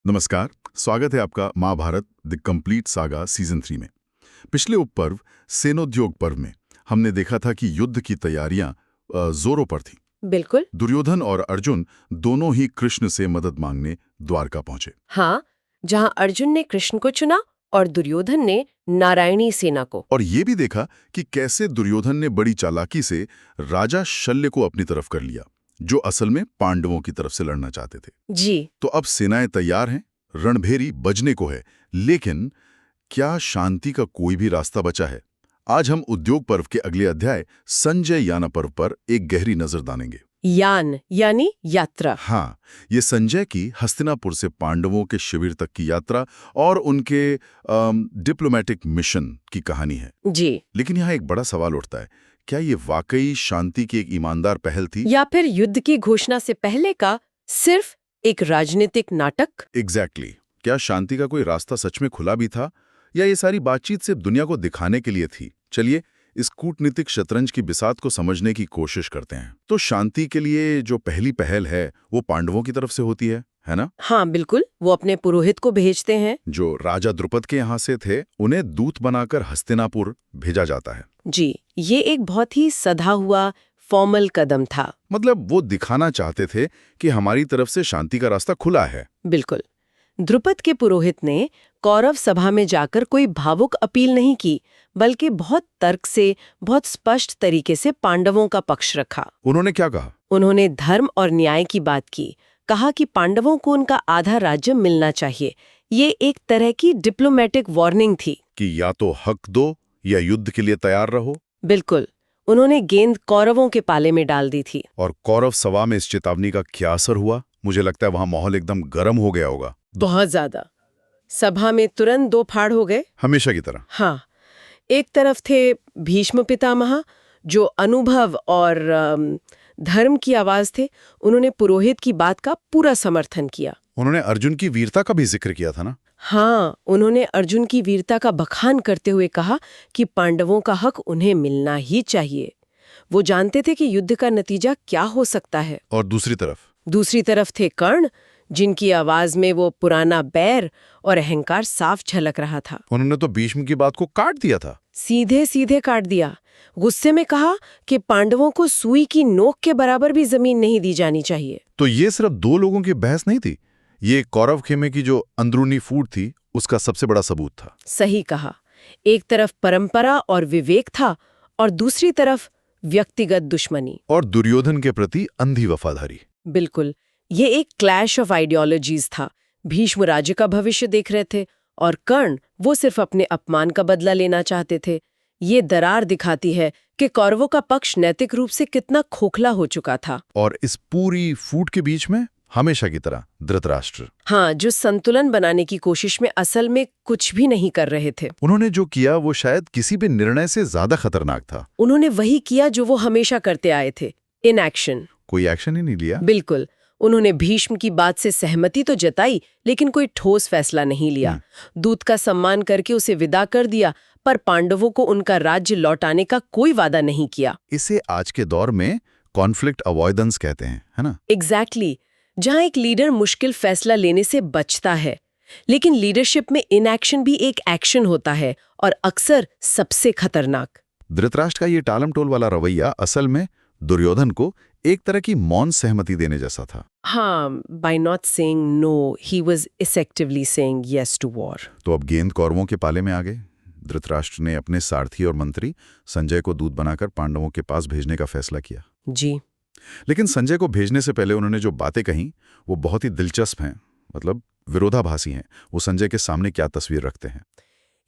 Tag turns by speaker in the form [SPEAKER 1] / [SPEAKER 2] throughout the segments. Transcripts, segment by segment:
[SPEAKER 1] नमस्कार। स्वागत है आपका Mahabharat the complete saga season 3 में। पिछले उपपर्व सेनोद्योग पर्व में हमने देखा था कि युद्ध की तैयारियां जोरों पर थी।
[SPEAKER 2] बिल्कुल।
[SPEAKER 1] दुर्योधन और अर्जुन दोनों ही कृष्ण से मदद मांगने द्वारका पहुंचे।
[SPEAKER 2] हाँ, जहाँ अर्जुन ने कृष्ण को चुना और दुर्योधन ने नारायणी सेना को।
[SPEAKER 1] और ये भी देखा कि कैसे दुर्योधन ने बड़ी चालाकी से राजा शल्य को अपनी तरफ कर लिया, जो असल में पांडवों की तरफ से लड़ना चाहते थे।
[SPEAKER 2] जी।
[SPEAKER 1] तो अब सेनाएं तैयार हैं, रणभेरी बजने को है, लेकिन क्या शांति का कोई भी रास्ता बचा है? आज हम उद्योग पर्व के अगले अध्याय संजय याना पर्व पर एक गहरी नजर डालेंगे।
[SPEAKER 2] यान यानी यात्रा।
[SPEAKER 1] हाँ, ये संजय की हस्तिनापुर से पांडवों के शिविर तक की यात्रा और उनके डिप्लोमेटिक मिशन की कहानी है।
[SPEAKER 2] जी।
[SPEAKER 1] लेकिन यहाँ एक बड़ा सवाल उठता है, क्या ये वाकई शांति की एक ईमानदार पहल थी
[SPEAKER 2] या फिर युद्ध की घोषणा से पहले का सिर्फ एक राजनीतिक नाटक?
[SPEAKER 1] एग्जैक्टली। क्या शांति का कोई रास्ता सच में खुला भी था, या ये सारी बातचीत सिर्फ दुनिया को दिखाने के लिए थी? चलिए इस कूटनीतिक शतरंज की बिसात को समझने की कोशिश करते हैं। तो शांति के लिए जो पहली पहल है वो पांडवों की तरफ से होती है ना?
[SPEAKER 2] हाँ बिल्कुल, वो अपने पुरोहित को भेजते हैं।
[SPEAKER 1] जो राजा द्रुपद के यहाँ से थे, उन्हें दूत बनाकर हस्तिनापुर भेजा जाता है।
[SPEAKER 2] जी, ये एक बहुत ही सधा हुआ फॉर्मल कदम था।
[SPEAKER 1] मतलब वो दिखाना चाहते थे कि हमारी तरफ से शांति का रास्ता खुला है।
[SPEAKER 2] बिल्कुल। द्रुपद के पुरोहित ने कौरव सभा में जाकर कोई भावुक अपील नहीं की, बल्कि बहुत तर्क से, बहुत स्पष्ट तरीके से पांडवों का पक्ष रखा।
[SPEAKER 1] उन्होंने क्या कहा?
[SPEAKER 2] उन्होंने धर्म और न्याय की बात की। कहा कि पांडवों को उनका आधा राज्य मिलना चाहिए। ये एक तरह की डिप्लोमेटिक वार्निंग थी
[SPEAKER 1] कि या तो हक दो या युद्ध के लिए तैयार रहो।
[SPEAKER 2] बिल्कुल। उन्होंने गेंद कौरवों के पाले में डाल दी थी।
[SPEAKER 1] और कौरव सभा में इस चेतावनी का क्या असर हुआ? मुझे लगता है वहां माहौल एकदम गर्म हो गया होगा।
[SPEAKER 2] बहुत ज्यादा। सभा में तुरंत दो फाड़ हो गए।
[SPEAKER 1] हमेशा की तरह।
[SPEAKER 2] हाँ, एक तरफ थे भीष्म पितामह, जो अनुभव और धर्म की आवाज थे। उन्होंने पुरोहित की बात का पूरा समर्थन किया।
[SPEAKER 1] उन्होंने अर्जुन की वीरता का भी जिक्र किया था ना?
[SPEAKER 2] हाँ, उन्होंने अर्जुन की वीरता का बखान करते हुए कहा कि पांडवों का हक उन्हें मिलना ही चाहिए। वो जानते थे कि युद्ध का नतीजा क्या हो सकता है।
[SPEAKER 1] और
[SPEAKER 2] दूसरी तरफ थे कर्ण, जिनकी आवाज में वो पुराना बैर और अहंकार साफ झलक रहा था।
[SPEAKER 1] उन्होंने तो भीष्म की बात को काट दिया था।
[SPEAKER 2] सीधे सीधे काट दिया। गुस्से में कहा कि पांडवों को सुई की नोक के बराबर भी जमीन नहीं दी जानी चाहिए।
[SPEAKER 1] तो ये सिर्फ दो लोगों की बहस नहीं थी, ये कौरव खेमे की जो अंदरूनी फूट थी उसका सबसे बड़ा सबूत था।
[SPEAKER 2] सही कहा। एक तरफ परंपरा और विवेक था और दूसरी तरफ व्यक्तिगत दुश्मनी
[SPEAKER 1] और दुर्योधन के प्रति अंधी वफादारी।
[SPEAKER 2] बिल्कुल। ये एक क्लैश ऑफ आइडियोलॉजीज था। भीष्म राज्य का भविष्य देख रहे थे और कर्ण वो सिर्फ अपने अपमान का बदला लेना चाहते थे। ये दरार दिखाती है कि कौरवों का पक्ष नैतिक रूप से कितना खोखला हो चुका था।
[SPEAKER 1] और इस पूरी फूट के बीच में हमेशा की तरह धृतराष्ट्र,
[SPEAKER 2] हाँ, जो संतुलन बनाने की कोशिश में असल में कुछ भी नहीं कर रहे थे।
[SPEAKER 1] उन्होंने जो किया वो शायद किसी भी निर्णय से ज्यादा खतरनाक था।
[SPEAKER 2] उन्होंने वही किया जो वो हमेशा करते आए थे, इनएक्शन।
[SPEAKER 1] कोई एक्शन ही नहीं लिया।
[SPEAKER 2] बिल्कुल। उन्होंने भीष्म की बात से सहमति तो जताई, लेकिन कोई ठोस फैसला नहीं लिया। दूत का सम्मान करके उसे विदा कर दिया, पर पांडवों को उनका राज्य लौटाने का कोई वादा नहीं किया।
[SPEAKER 1] इसे आज के दौर में कॉन्फ्लिक्ट अवॉइडेंस कहते हैं, है ना?
[SPEAKER 2] एग्जैक्टली। जहां एक लीडर मुश्किल फैसला लेने से बचता है, लेकिन लीडरशिप में इनएक्शन भी एक एक्शन होता है, और अक्सर सबसे खतरनाक।
[SPEAKER 1] धृतराष्ट्र का ये टालमटोल वाला रवैया असल में दुर्योधन को एक तरह की मौन सहमति देने जैसा था।
[SPEAKER 2] हाँ, by not saying no, he was effectively saying yes to war.
[SPEAKER 1] तो अब गेंद कौरवों के पाले में आ गए। धृतराष्ट्र ने अपने सारथी और मंत्री संजय को दूत बनाकर पांडवों के पास भेजने का फैसला किया।
[SPEAKER 2] जी।
[SPEAKER 1] लेकिन संजय को भेजने से पहले उन्होंने जो बातें कहीं वो बहुत ही दिलचस्प हैं, मतलब विरोधाभासी हैं। वो संजय के सामने क्या तस्वीर रखते हैं?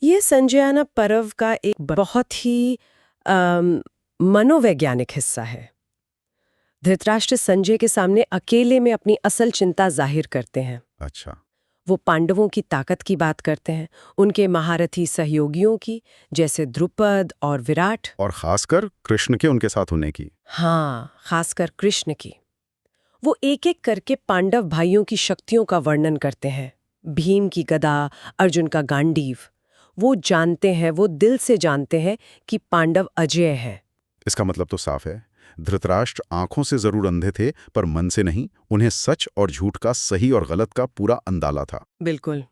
[SPEAKER 2] ये संजयाना पर्व का एक बहुत ही मनोवैज्ञानिक हिस्सा है। धृतराष्ट्र संजय के सामने अकेले में अपनी असल चिंता जाहिर करते हैं।
[SPEAKER 1] अच्छा।
[SPEAKER 2] वो पांडवों की ताकत की बात करते हैं, उनके महारथी सहयोगियों की, जैसे द्रुपद और विराट,
[SPEAKER 1] और खासकर कृष्ण के उनके साथ होने की।
[SPEAKER 2] हाँ, खासकर कृष्ण की। वो एक एक करके पांडव भाइयों की शक्तियों का वर्णन करते हैं। भीम की गदा, अर्जुन का गांडीव। वो जानते हैं, वो दिल से जानते हैं कि पांडव अजेय है।
[SPEAKER 1] इसका मतलब तो साफ है, धृतराष्ट्र आंखों से जरूर अंधे थे पर मन से नहीं। उन्हें सच और झूठ का, सही और गलत का पूरा अंदाजा था।
[SPEAKER 2] बिल्कुल।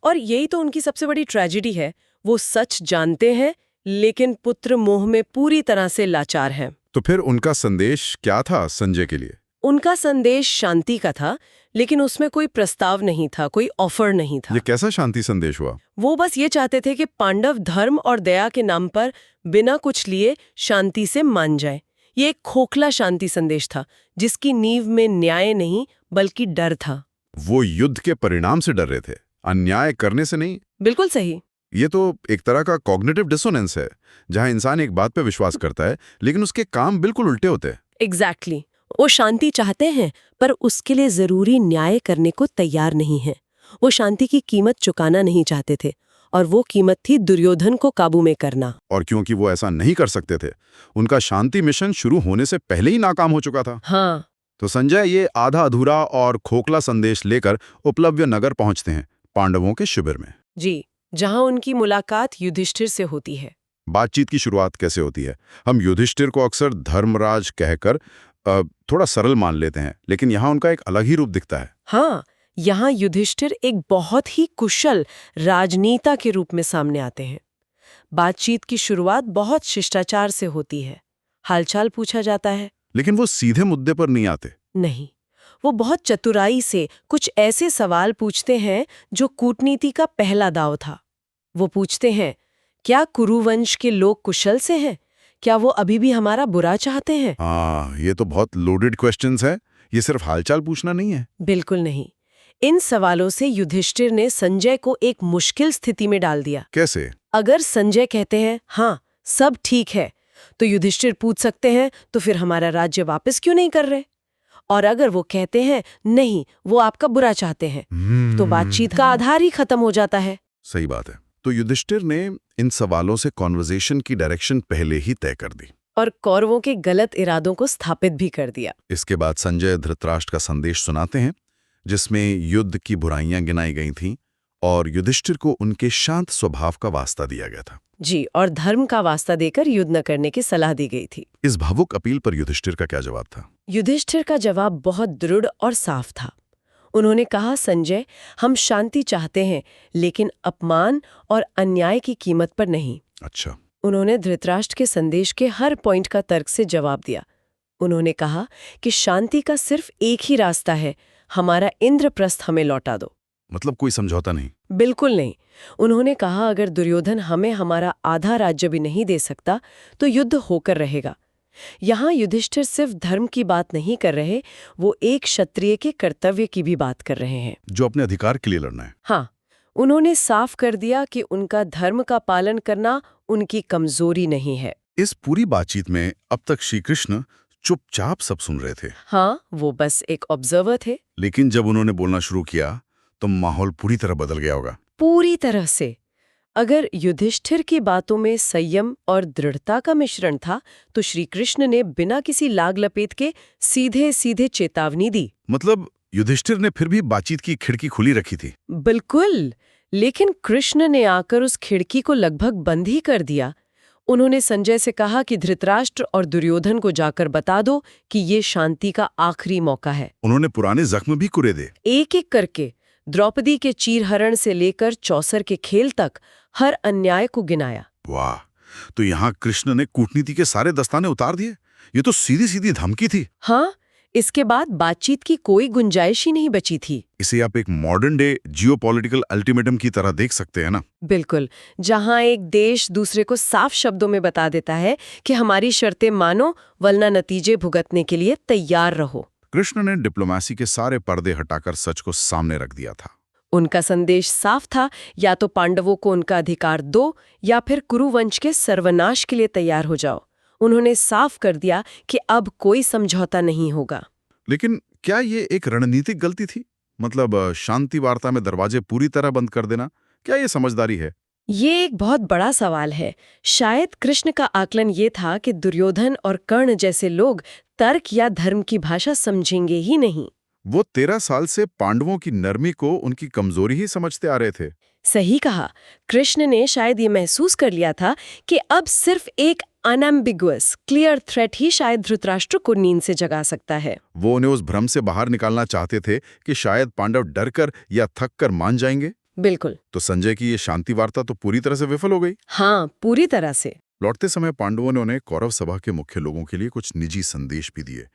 [SPEAKER 2] और यही तो उनकी सबसे बड़ी ट्रेजेडी है। वो सच जानते हैं लेकिन पुत्र मोह में पूरी तरह से लाचार हैं।
[SPEAKER 1] तो फिर उनका संदेश क्या था संजय के लिए?
[SPEAKER 2] उनका संदेश शांति का था, लेकिन उसमें कोई प्रस्ताव नहीं था, कोई ऑफर नहीं था।
[SPEAKER 1] ये कैसा शांति संदेश हुआ?
[SPEAKER 2] वो बस ये चाहते थे कि पांडव धर्म और दया के नाम पर बिना कुछ लिए शांति से मान जाए। ये एक खोखला शांति संदेश था जिसकी नींव में न्याय नहीं बल्कि डर था।
[SPEAKER 1] वो युद्ध के परिणाम से डर रहे थे, अन्याय करने से नहीं।
[SPEAKER 2] बिल्कुल सही।
[SPEAKER 1] ये तो एक तरह का कॉग्निटिव डिसोनेंस है, जहां इंसान एक बात पे विश्वास करता है लेकिन उसके काम बिल्कुल उल्टे होते हैं।
[SPEAKER 2] एग्जैक्टली। वो शांति चाहते हैं पर उसके लिए जरूरी न्याय करने को तैयार नहीं है। वो शांति की कीमत चुकाना नहीं चाहते थे और वो कीमत थी दुर्योधन को काबू में करना।
[SPEAKER 1] और क्योंकि वो ऐसा नहीं कर सकते थे, उनका शांति मिशन शुरू होने से पहले ही नाकाम हो चुका था।
[SPEAKER 2] हाँ।
[SPEAKER 1] तो संजय ये आधा अधूरा और खोखला संदेश लेकर उपलव्य नगर पहुंचते हैं, पांडवों के शिविर में।
[SPEAKER 2] जी, जहां उनकी मुलाकात युधिष्ठिर से होती है।
[SPEAKER 1] बातचीत की शुरुआत कैसे होती है? हम युधिष्ठिर को अक्सर धर्मराज कहकर थोड़ा सरल मान लेते हैं, लेकिन यहाँ उनका एक अलग ही रूप दिखता है।
[SPEAKER 2] हाँ, यहाँ युधिष्ठिर एक बहुत ही कुशल राजनीता के रूप में सामने आते हैं। बातचीत की शुरुआत बहुत शिष्टाचार से होती है। हालचाल पूछा जाता है,
[SPEAKER 1] लेकिन वो सीधे मुद्दे पर नहीं आते।
[SPEAKER 2] नहीं, वो बहुत चतुराई से कुछ ऐसे सवाल पूछते हैं जो कूटनीति का पहला दांव था। वो पूछते हैं, क्या कुरुवंश के लोग कुशल से हैं? क्या वो अभी भी हमारा बुरा चाहते हैं?
[SPEAKER 1] हाँ, ये तो बहुत लोडेड क्वेश्चंस है। ये सिर्फ हालचाल पूछना नहीं है।
[SPEAKER 2] बिल्कुल नहीं। इन सवालों से युधिष्ठिर ने संजय को एक मुश्किल स्थिति में डाल दिया।
[SPEAKER 1] कैसे?
[SPEAKER 2] अगर संजय कहते हैं हाँ सब ठीक है, तो युधिष्ठिर पूछ सकते हैं तो फिर हमारा राज्य वापस क्यों नहीं कर रहे? और अगर वो कहते हैं नहीं, वो आपका बुरा चाहते हैं, तो बातचीत का आधार ही खत्म हो जाता है।
[SPEAKER 1] सही बात है। तो युधिष्ठिर ने इन सवालों से कॉन्वर्सेशन की डायरेक्शन पहले ही तय कर दी
[SPEAKER 2] और कौरवों के गलत इरादों को स्थापित भी कर दिया।
[SPEAKER 1] इसके बाद संजय धृतराष्ट्र का संदेश सुनाते हैं, जिसमें युद्ध की बुराइयां गिनाई गई थीं और युधिष्ठिर को उनके शांत स्वभाव का वास्ता दिया गया था।
[SPEAKER 2] जी, और धर्म का वास्ता देकर युद्ध न करने की सलाह दी गई थी।
[SPEAKER 1] इस भावुक अपील पर युधिष्ठिर का क्या जवाब था?
[SPEAKER 2] युधिष्ठिर का जवाब बहुत दृढ़ और साफ था। उन्होंने कहा, संजय, हम शांति चाहते हैं लेकिन अपमान और अन्याय की कीमत पर नहीं।
[SPEAKER 1] अच्छा।
[SPEAKER 2] उन्होंने धृतराष्ट्र के संदेश के हर पॉइंट का तर्क से जवाब दिया। उन्होंने कहा कि शांति का सिर्फ एक ही रास्ता है, हमारा इंद्रप्रस्थ हमें लौटा दो।
[SPEAKER 1] मतलब कोई समझौता नहीं?
[SPEAKER 2] बिल्कुल नहीं। उन्होंने कहा, अगर दुर्योधन हमें हमारा आधा राज्य भी नहीं दे सकता तो युद्ध होकर रहेगा। यहाँ युधिष्ठिर सिर्फ धर्म की बात नहीं कर रहे, वो एक क्षत्रिय के कर्तव्य की भी बात कर रहे हैं,
[SPEAKER 1] जो अपने अधिकार के लिए लड़ना है।
[SPEAKER 2] हाँ, उन्होंने साफ कर दिया कि उनका धर्म का पालन करना उनकी कमजोरी नहीं है।
[SPEAKER 1] इस पूरी बातचीत में अब तक श्री कृष्ण चुपचाप सब सुन रहे थे।
[SPEAKER 2] हाँ, वो बस एक ऑब्जर्वर थे।
[SPEAKER 1] लेकिन जब उन्होंने बोलना शुरू किया तो माहौल पूरी तरह बदल गया होगा।
[SPEAKER 2] पूरी तरह से। अगर युधिष्ठिर की बातों में संयम और दृढ़ता का मिश्रण था, तो श्री कृष्ण ने बिना किसी लाग लपेट के सीधे सीधे चेतावनी दी।
[SPEAKER 1] मतलब युधिष्ठिर ने फिर भी बातचीत की खिड़की खुली रखी थी?
[SPEAKER 2] बिल्कुल, लेकिन कृष्ण ने आकर उस खिड़की को लगभग बंद ही कर दिया। उन्होंने संजय से कहा कि धृतराष्ट्र और दुर्योधन को जाकर बता दो कि ये शांति का आखिरी मौका है।
[SPEAKER 1] उन्होंने पुराने जख्म भी कुरेदे।
[SPEAKER 2] एक एक करके द्रौपदी के चीरहरण से लेकर चौसर के खेल तक हर अन्याय को गिनाया।
[SPEAKER 1] वाह, तो यहाँ कृष्ण ने कूटनीति के सारे दस्ताने उतार दिए। ये तो सीधी सीधी धमकी थी।
[SPEAKER 2] हाँ, इसके बाद बातचीत की कोई गुंजाइश ही नहीं बची थी।
[SPEAKER 1] इसे आप एक मॉडर्न डे जियोपॉलिटिकल अल्टीमेटम की तरह देख सकते हैं ना?
[SPEAKER 2] बिल्कुल, जहां एक देश दूसरे को साफ शब्दों में बता देता है कि हमारी शर्तें मानो वरना नतीजे भुगतने के लिए तैयार रहो।
[SPEAKER 1] कृष्ण ने डिप्लोमेसी के सारे पर्दे हटाकर सच को सामने रख दिया था।
[SPEAKER 2] उनका संदेश साफ था, या तो पांडवों को उनका अधिकार दो या फिर कुरुवंश के सर्वनाश के लिए तैयार हो जाओ। उन्होंने साफ कर दिया कि अब कोई समझौता नहीं होगा।
[SPEAKER 1] लेकिन क्या ये एक रणनीतिक गलती थी? मतलब शांति वार्ता में दरवाजे पूरी तरह बंद कर देना, क्या ये समझदारी है?
[SPEAKER 2] ये एक बहुत बड़ा सवाल है। शायद कृष्ण का आकलन ये था कि दुर्योधन और कर्ण जैसे लोग तर्क या धर्म की भाषा समझेंगे ही नहीं।
[SPEAKER 1] वो 13 साल से पांडवों की नरमी को उनकी कमजोरी ही समझते आ रहे थे।
[SPEAKER 2] सही कहा। कृष्ण ने शायद ये महसूस कर लिया था कि अब सिर्फ एक अनएम्बिगुअस क्लियर थ्रेट ही शायद धृतराष्ट्र को नींद से जगा सकता है।
[SPEAKER 1] वो उन्हें उस भ्रम से बाहर निकालना चाहते थे कि शायद पांडव डरकर या थककर मान जाएंगे।
[SPEAKER 2] बिल्कुल।
[SPEAKER 1] तो संजय की ये शांति वार्ता तो पूरी तरह से विफल हो गई।
[SPEAKER 2] हाँ, पूरी तरह से।
[SPEAKER 1] लौटते समय पांडवों ने उन्हें कौरव सभा के मुख्य लोगों के लिए कुछ निजी संदेश भी दिए।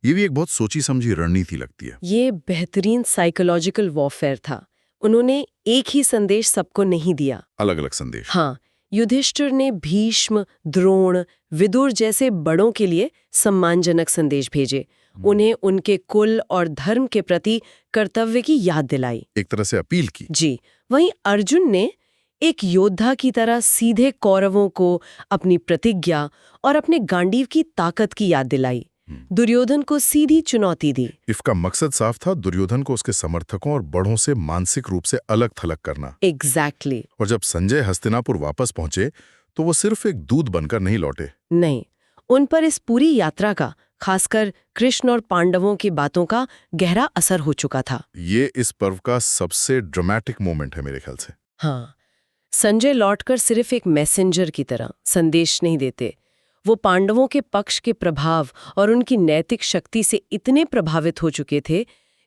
[SPEAKER 1] ये भी एक बहुत सोची समझी रणनीति लगती है।
[SPEAKER 2] ये बेहतरीन साइकोलॉजिकल वॉरफेयर था। उन्होंने एक ही संदेश सबको नहीं दिया,
[SPEAKER 1] अलग अलग संदेश।
[SPEAKER 2] हाँ, युधिष्ठिर ने भीष्म, द्रोण, विदुर जैसे बड़ों के लिए सम्मानजनक संदेश भेजे। उन्हें उनके कुल और धर्म के प्रति कर्तव्य की याद दिलाई,
[SPEAKER 1] एक तरह से अपील की।
[SPEAKER 2] जी। वहीं अर्जुन ने एक योद्धा की तरह सीधे कौरवों को अपनी प्रतिज्ञा और अपने गांडीव की ताकत की याद दिलाई। दुर्योधन को सीधी चुनौती दी।
[SPEAKER 1] इसका मकसद साफ था, दुर्योधन को उसके समर्थकों और बड़ों से मानसिक रूप से अलग थलग करना।
[SPEAKER 2] एग्जैक्टली।
[SPEAKER 1] और जब संजय हस्तिनापुर वापस पहुंचे तो वो सिर्फ एक दूत बनकर नहीं लौटे।
[SPEAKER 2] नहीं, उन पर इस पूरी यात्रा का, खासकर कृष्ण और पांडवों की बातों का गहरा असर हो चुका था।
[SPEAKER 1] ये इस पर्व का सबसे ड्रामेटिक मोमेंट है मेरे ख्याल से।
[SPEAKER 2] हाँ, संजय लौटकर सिर्फ एक मैसेंजर की तरह संदेश नहीं देते। वो पांडवों के पक्ष के प्रभाव और उनकी नैतिक शक्ति से इतने प्रभावित हो चुके थे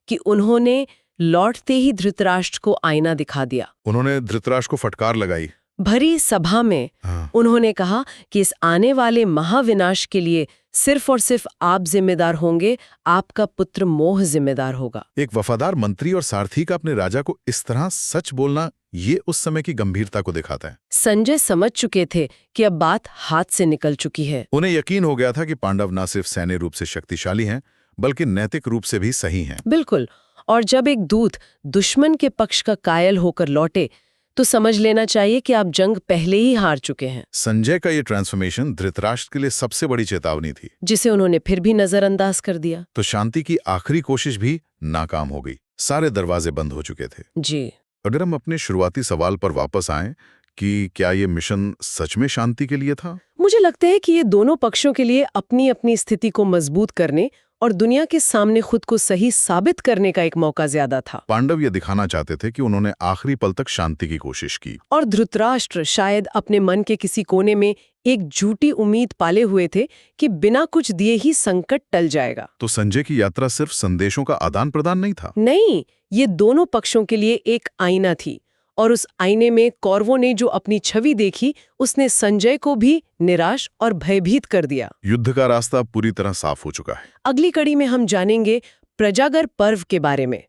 [SPEAKER 2] कि उन्होंने लौटते ही धृतराष्ट्र को आईना दिखा दिया।
[SPEAKER 1] उन्होंने धृतराष्ट्र को फटकार लगाई।
[SPEAKER 2] भरी सभा में उन्होंने कहा कि इस आने वाले महाविनाश के लिए सिर्फ और सिर्फ आप जिम्मेदार होंगे, आपका पुत्र मोह जिम्मेदार होगा।
[SPEAKER 1] एक वफादार मंत्री और सारथी का अपने राजा को इस तरह सच बोलना, ये उस समय की गंभीरता को दिखाता है।
[SPEAKER 2] संजय समझ चुके थे कि अब बात हाथ से निकल चुकी है।
[SPEAKER 1] उन्हें यकीन हो गया था कि पांडव न सिर्फ सैन्य रूप से शक्तिशाली हैं, बल्कि नैतिक रूप से भी सही हैं।
[SPEAKER 2] बिल्कुल। और जब एक दूत दुश्मन के पक्ष का कायल होकर लौटे तो समझ लेना चाहिए कि आप जंग पहले ही हार चुके हैं।
[SPEAKER 1] संजय का ये ट्रांसफॉर्मेशन धृतराष्ट्र के लिए सबसे बड़ी चेतावनी थी,
[SPEAKER 2] जिसे उन्होंने फिर भी नजरअंदाज कर दिया।
[SPEAKER 1] तो शांति की आखिरी कोशिश भी नाकाम हो गई। सारे दरवाजे बंद हो चुके थे।
[SPEAKER 2] जी।
[SPEAKER 1] अगर हम अपने शुरुआती सवाल पर वापस आएं कि क्या ये मिशन सच में शांति के लिए था?
[SPEAKER 2] मुझे लगता है कि ये दोनों पक्षों के लिए अपनी अपनी स्थिति को मजबूत करने और दुनिया के सामने खुद को सही साबित करने का एक मौका ज्यादा था।
[SPEAKER 1] पांडव ये दिखाना चाहते थे कि उन्होंने आखिरी पल तक शांति की कोशिश की,
[SPEAKER 2] और धृतराष्ट्र शायद अपने मन के किसी कोने में एक झूठी उम्मीद पाले हुए थे कि बिना कुछ दिए ही संकट टल जाएगा।
[SPEAKER 1] तो संजय की यात्रा सिर्फ संदेशों का आदान प्रदान नहीं था।
[SPEAKER 2] नहीं, ये दोनों पक्षों के लिए एक आईना थी, और उस आईने में कौरवों ने जो अपनी छवि देखी, उसने संजय को भी निराश और भयभीत कर दिया।
[SPEAKER 1] युद्ध का रास्ता पूरी तरह साफ हो चुका है।
[SPEAKER 2] अगली कड़ी में हम जानेंगे प्रजागर पर्व के बारे में।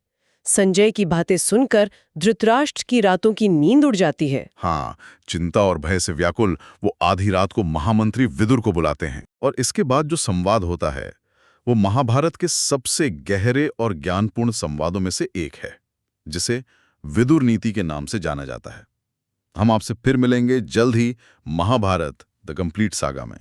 [SPEAKER 2] संजय की बातें सुनकर धृतराष्ट्र की रातों की नींद उड़ जाती है।
[SPEAKER 1] हाँ, चिंता और भय से व्याकुल वो आधी रात को महामंत्री विदुर को बुलाते हैं, और इसके बाद जो संवाद होता है वो महाभारत के सबसे गहरे और ज्ञानपूर्ण संवादों में से एक है, जिसे विदुर नीति के नाम से जाना जाता है। हम आपसे फिर मिलेंगे जल्द ही महाभारत द कंप्लीट सागा में।